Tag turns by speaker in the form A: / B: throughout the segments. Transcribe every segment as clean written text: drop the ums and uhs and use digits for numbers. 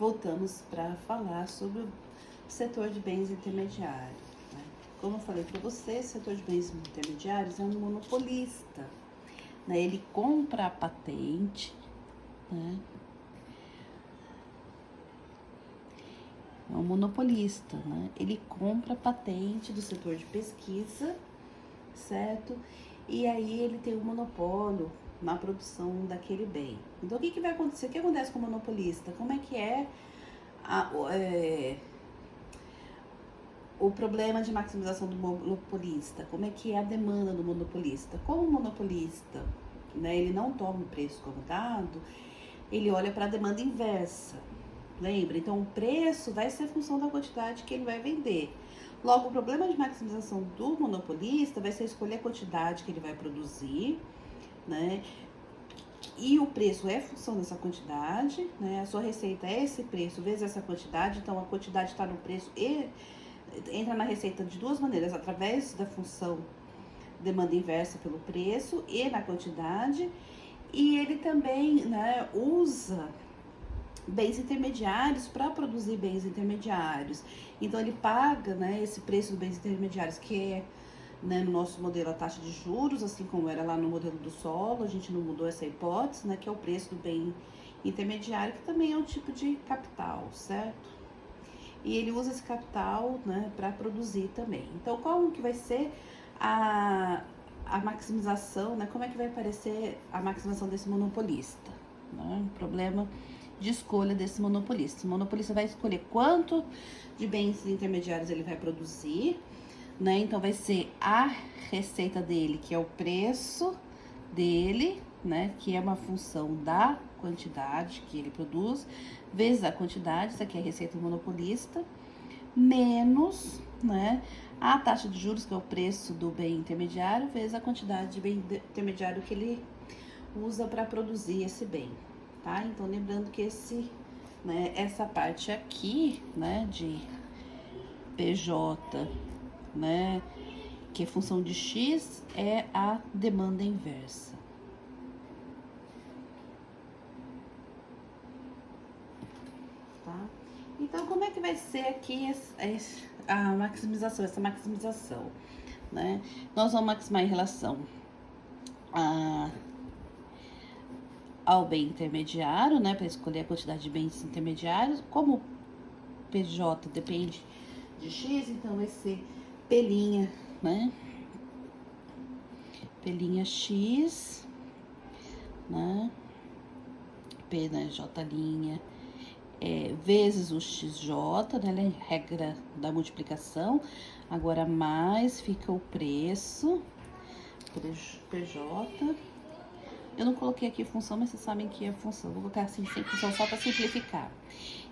A: voltamos para falar sobre o setor de bens intermediários, né? Como eu falei para você, o setor de bens intermediários é um monopolista, né? Ele compra a patente, né? É um monopolista, né? Ele compra a patente do setor de pesquisa, certo? E aí ele tem um monopólio na produção daquele bem. Então, o que vai acontecer? O que acontece com o monopolista? Como é que é o problema de maximização do monopolista? Como é que é a demanda do monopolista? Como o monopolista, né, ele não toma o preço como dado, ele olha para a demanda inversa. Lembra? Então, o preço vai ser função da quantidade que ele vai vender. Logo, o problema de maximização do monopolista vai ser escolher a quantidade que ele vai produzir, né? E o preço é função dessa quantidade, né? A sua receita é esse preço vezes essa quantidade, então a quantidade está no preço e entra na receita de duas maneiras, através da função demanda inversa pelo preço e na quantidade. E ele também, né, usa bens intermediários para produzir bens intermediários. Então ele paga, né, esse preço dos bens intermediários, que é, né, no nosso modelo a taxa de juros, assim como era lá no modelo do solo, a gente não mudou essa hipótese, né, que é o preço do bem intermediário, que também é um tipo de capital, certo? E ele usa esse capital, né, para produzir também. Então, qual que vai ser a maximização, né? Como é que vai aparecer a maximização desse monopolista? Né? O problema de escolha desse monopolista. O monopolista vai escolher quanto de bens intermediários ele vai produzir, né? Então, vai ser a receita dele, que é o preço dele, né? Que é uma função da quantidade que ele produz, vezes a quantidade, isso aqui é a receita do monopolista, menos, né, a taxa de juros, que é o preço do bem intermediário, vezes a quantidade de bem intermediário que ele usa para produzir esse bem, tá? Então, lembrando que essa parte aqui, né, de PJ, né, que é função de X, é a demanda inversa. Tá? Então, como é que vai ser aqui essa maximização, né? Nós vamos maximizar em relação ao bem intermediário, né? Para escolher a quantidade de bens intermediários. Como PJ depende de X, então vai ser P', né? P' X, né? P, né? J', vezes o XJ, né? Regra da multiplicação. Agora, mais fica o preço, PJ. Eu não coloquei aqui função, mas vocês sabem que é função. Vou colocar assim, sem função, só para simplificar.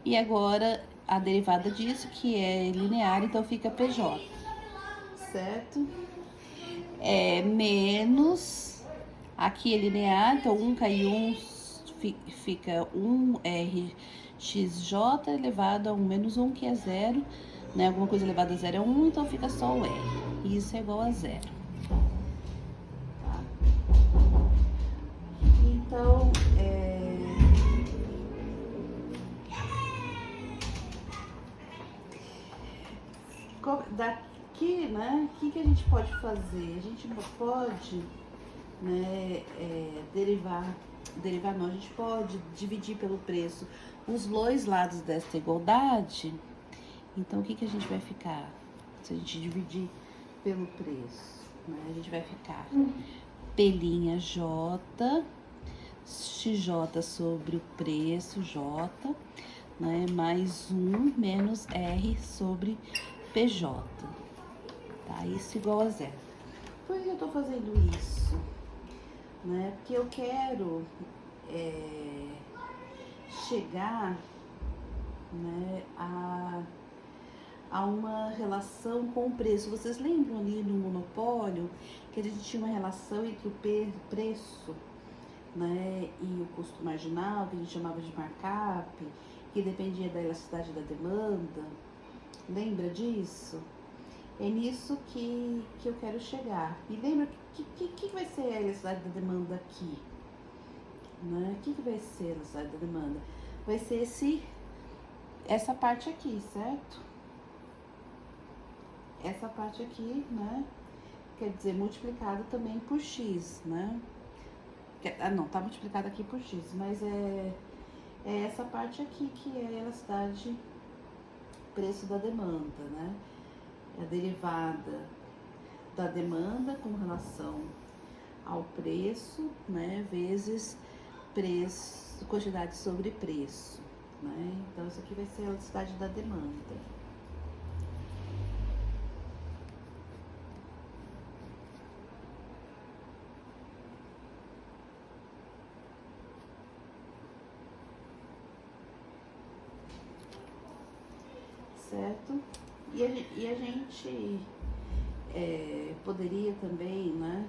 A: E agora, a derivada disso, que é linear, então fica PJ, certo? Menos, aqui é linear, então 1 cai 1, fica 1RXJ elevado a 1 menos 1, que é 0, né? Alguma coisa elevada a 0 é 1, então fica só o R. E isso é igual a 0. Tá? Então, daqui, né, o que a gente pode fazer? A gente pode, né, derivar não, a gente pode dividir pelo preço os dois lados desta igualdade. Então, o que a gente vai ficar se a gente dividir pelo preço? Né? A gente vai ficar P'J, XJ sobre o preço J, né, mais 1 menos R sobre PJ, tá? Isso igual a 0. Por que eu tô fazendo isso? Né? Porque eu quero chegar, né, a uma relação com o preço. Vocês lembram ali no monopólio que a gente tinha uma relação entre o preço, né, e o custo marginal, que a gente chamava de markup, que dependia da elasticidade da demanda? Lembra disso? É nisso que eu quero chegar. E lembra que vai ser a elasticidade da demanda aqui? Né? O que vai ser a elasticidade da demanda? Vai ser esse essa parte aqui, certo? Essa parte aqui, né? Quer dizer, multiplicado também por x, né? Não, tá multiplicado aqui por x, mas é essa parte aqui que é a elasticidade preço da demanda, né? É a derivada da demanda com relação ao preço, né? Vezes preço, quantidade sobre preço, né? Então, isso aqui vai ser a elasticidade da demanda. Certo? E a gente poderia também, né,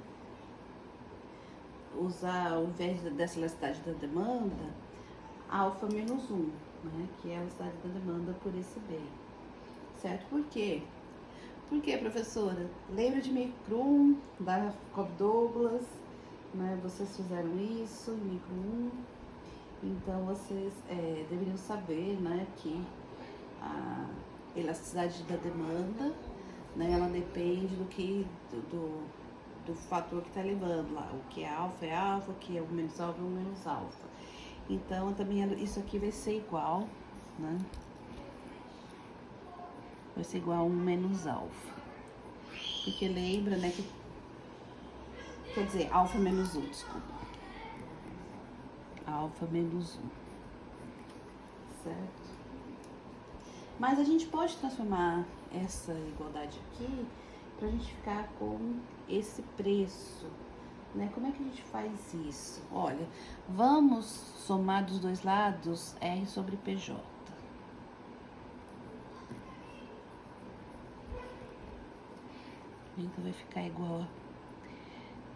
A: usar, ao invés dessa elasticidade da demanda, alfa menos 1, né, que é a elasticidade da demanda por esse bem. Certo? Por quê? Por quê, professora? Lembra de micro 1, da Cobb Douglas, né? Vocês fizeram isso em micro 1. Então, vocês deveriam saber, né, que a elasticidade da demanda, né, ela depende do fator que está levando lá. O que é alfa, o que é o menos alfa é o menos alfa. Então, também isso aqui vai ser igual, né? Vai ser igual a 1 menos alfa. Porque lembra, né, que... Quer dizer, alfa menos 1, desculpa. Alfa menos 1. Certo? Mas a gente pode transformar essa igualdade aqui pra gente ficar com esse preço, né? Como é que a gente faz isso? Olha, vamos somar dos dois lados R sobre PJ. Então, vai ficar igual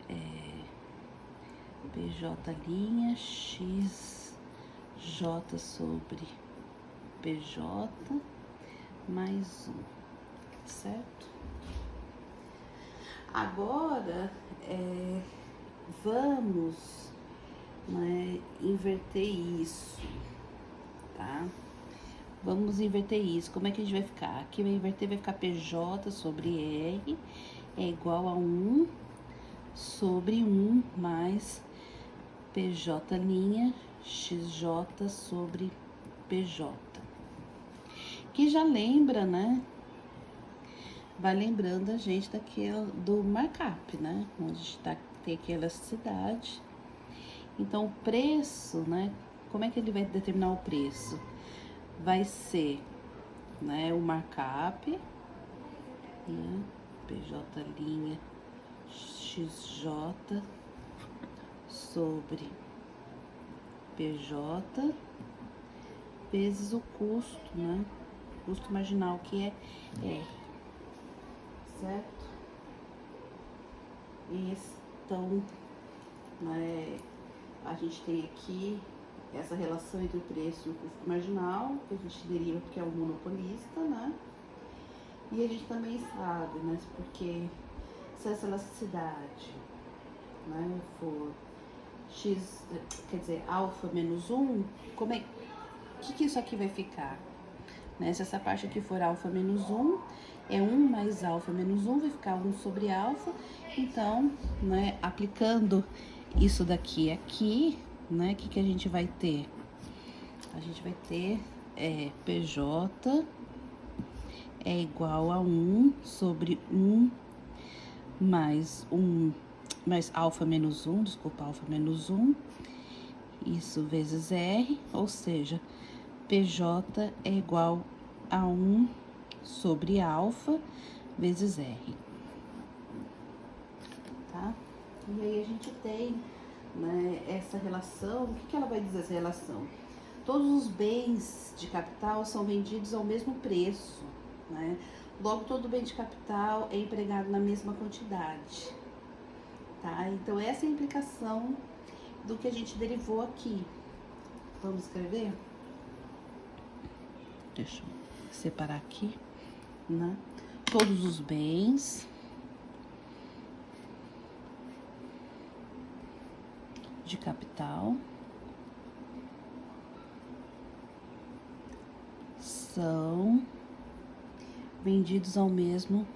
A: a PJ' XJ sobre PJ mais 1, certo? Agora, vamos, né, inverter isso, tá? Vamos inverter isso. Como é que a gente vai ficar? Aqui vai inverter, vai ficar PJ sobre R é igual a 1 sobre 1 mais PJ' XJ sobre PJ. Que já lembra, né? Vai lembrando a gente do markup, né? Onde a gente tem aqui a elasticidade. Então, o preço, né? Como é que ele vai determinar o preço? Vai ser, né, o markup, né, PJ' XJ sobre PJ vezes o custo, né? Custo marginal, que é R, certo? Então, né, a gente tem aqui essa relação entre o preço e o custo marginal, que a gente deriva porque é um monopolista, né? E a gente também sabe, né, porque se essa elasticidade, né, for x, quer dizer, alfa menos 1, como é que isso aqui vai ficar? Né? Se essa parte aqui for alfa menos 1, é 1 mais alfa menos 1, vai ficar 1 sobre alfa. Então, né, aplicando isso daqui aqui, né, o que a gente vai ter? A gente vai ter PJ é igual a 1 sobre 1 mais alfa menos 1, desculpa, alfa menos 1, isso vezes R, ou seja, PJ é igual a 1 sobre alfa vezes R, tá? E aí a gente tem, né, essa relação. O que ela vai dizer, essa relação? Todos os bens de capital são vendidos ao mesmo preço, né? Logo, todo bem de capital é empregado na mesma quantidade, tá? Então, essa é a implicação do que a gente derivou aqui. Vamos escrever? Deixa eu separar aqui, né? Todos os bens de capital são vendidos ao mesmo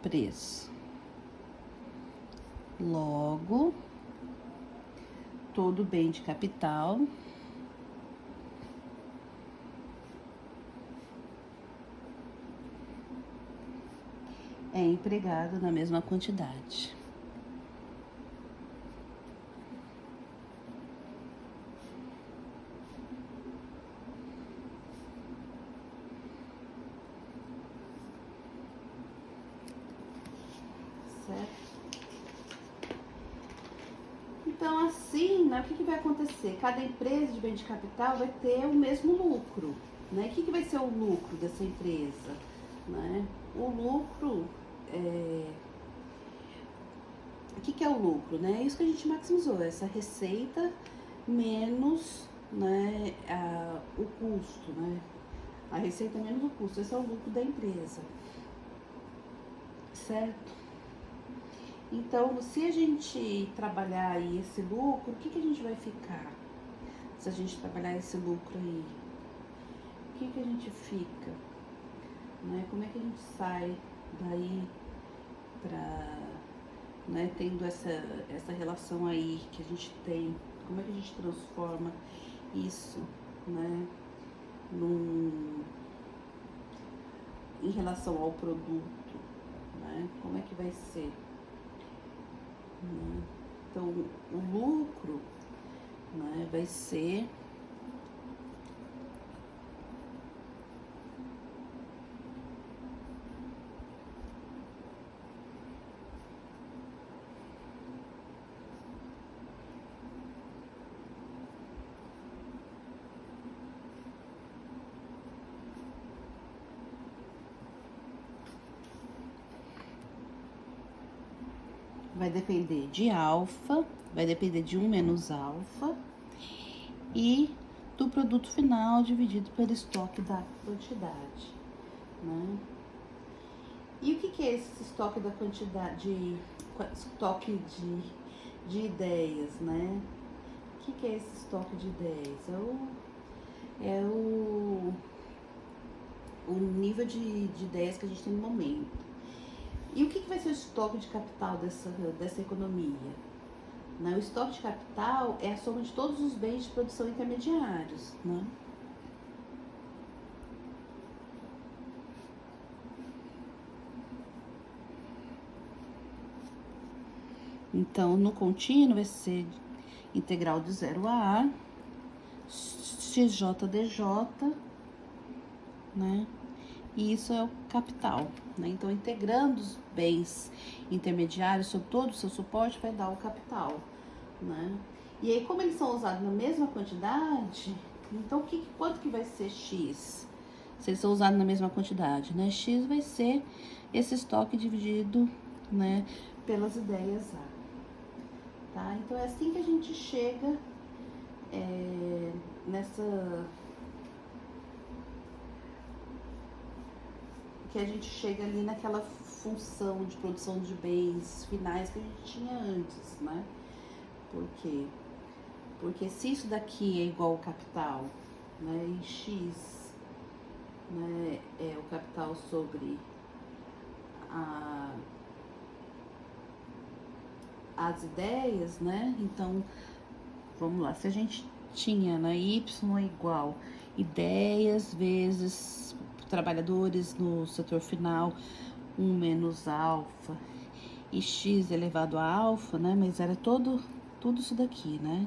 A: preço. Logo, todo bem de capital é empregado na mesma quantidade. Então, assim, né, o que vai acontecer? Cada empresa de bem de capital vai ter o mesmo lucro, né? O que vai ser o lucro dessa empresa, né? O lucro O que é o lucro, né? É isso que a gente maximizou, essa receita menos, né, o custo, né? A receita menos o custo, esse é o lucro da empresa, certo? Então, se a gente trabalhar aí esse lucro, o que a gente vai ficar? Se a gente trabalhar esse lucro aí, o que a gente fica? Né? Como é que a gente sai daí pra, né, tendo essa relação aí que a gente tem? Como é que a gente transforma isso, né, em relação ao produto, né? Como é que vai ser? Né? Então, o lucro, né, vai ser vai depender de alfa, vai depender de 1 menos alfa e do produto final dividido pelo estoque da quantidade, né? E o que é esse estoque da quantidade, estoque de ideias, né? O que é esse estoque de ideias? É o nível de ideias que a gente tem no momento. E o que vai ser o estoque de capital dessa economia? Né? O estoque de capital é a soma de todos os bens de produção intermediários, né? Então, no contínuo vai ser integral de 0 a A, XJDJ, né? E isso é o capital, né? Então, integrando os bens intermediários sobre todo o seu suporte vai dar o capital, né? E aí, como eles são usados na mesma quantidade, então quanto que vai ser X? Se eles são usados na mesma quantidade, né? X vai ser esse estoque dividido, né, pelas ideias A. Tá? Então, é assim que a gente chega que a gente chega ali naquela função de produção de bens finais que a gente tinha antes, né? Por quê? Porque se isso daqui é igual ao capital, né, e X, né, é o capital sobre as ideias, né? Então, vamos lá, se a gente tinha, né, Y é igual ideias vezes trabalhadores no setor final, 1 menos alfa, e X elevado a alfa, né? Mas era tudo isso daqui, né?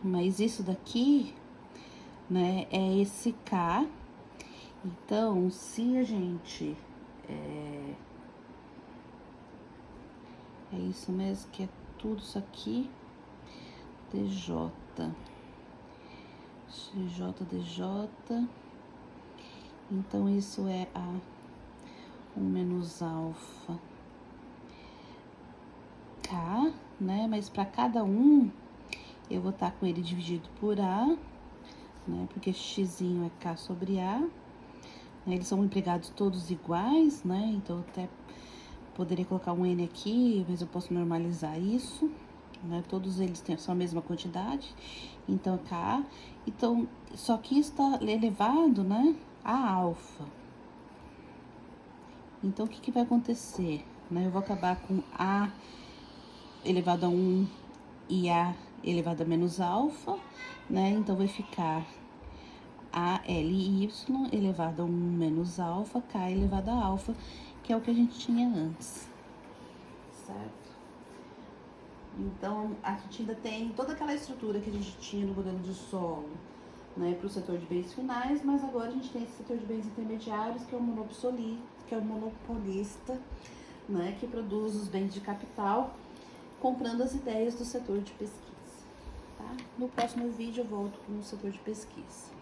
A: Mas isso daqui, né, é esse K. Então, se a gente é isso mesmo, que é tudo isso aqui, DJ, XJDJ, então isso é a 1 menos alfa K, né? Mas para cada um, eu vou estar com ele dividido por A, né? Porque X é K sobre A. Eles são empregados todos iguais, né? Então, até poderia colocar um N aqui, mas eu posso normalizar isso, né? Todos eles são a mesma quantidade, então K. Então, só que isso está elevado, né, a alfa. Então, o que que vai acontecer? Né? Eu vou acabar com A elevado a 1 e A elevado a menos alfa, né? Então, vai ficar ALY elevado a 1 menos alfa, K elevado a alfa, que é o que a gente tinha antes, certo? Então, a gente ainda tem toda aquela estrutura que a gente tinha no modelo de solo, né, para o setor de bens finais, mas agora a gente tem esse setor de bens intermediários, que é o monopolista, né, que produz os bens de capital, comprando as ideias do setor de pesquisa. Tá? No próximo vídeo eu volto com o setor de pesquisa.